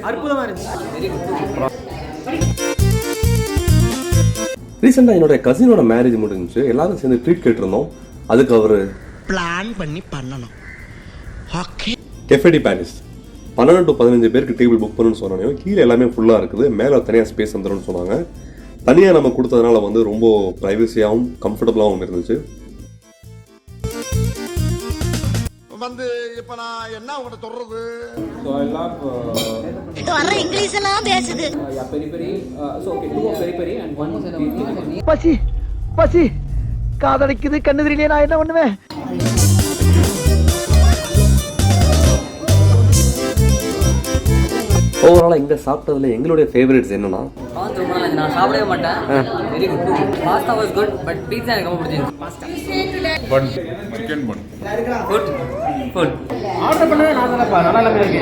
அற்புதமாக இருந்துச்சு. ரீசெண்டாக என்னோட கசினோட மேரேஜ் முடிஞ்சிச்சு. எல்லாரும் சேர்ந்து ட்ரீட் கேட்டிருந்தோம். அதுக்கு அவர் பிளான் பண்ணி பண்ணணும். ஓகே. கெஃபே பாரிஸ் 12 to 15 பேருக்கு டேபிள் புக் பண்ணுன்னு சொன்னாங்க. கீழே எல்லாமே ஃபுல்லாக இருக்குது, மேலே தனியாக ஸ்பேஸ் வந்துடும்னு சொன்னாங்க. தனியாக நம்ம கொடுத்ததுனால வந்து ரொம்ப ப்ரைவசியாகவும் கம்ஃபர்டபுளாகவும் இருந்துச்சு. வந்து இப்ப நான் என்ன உங்கள்ட்ட சொல்றது? So I love வர இங்கிலீஷ் எல்லாம் பேசுது. peri peri. So okay, 2 of peri peri and 1 beef. பசி பசி காதடிக்குது, கண்ணு தெரியலையே, நான் என்ன பண்ணுவேன்? ஓவராலாக இங்கே சாப்பிட்டதுல எங்களுடைய ஃபேவரட்ஸ் என்னன்னா, நான் சாப்பிடவே மாட்டேன். Very good. Pasta was good, but pizza எனக்கு ரொம்ப பிடிச்சிருந்துச்சு. பன் சிக்கன் பன் குட் ஃபுட். ஆர்டர் பண்ணவே நான் தானப்பா, நல்லா இருக்கு.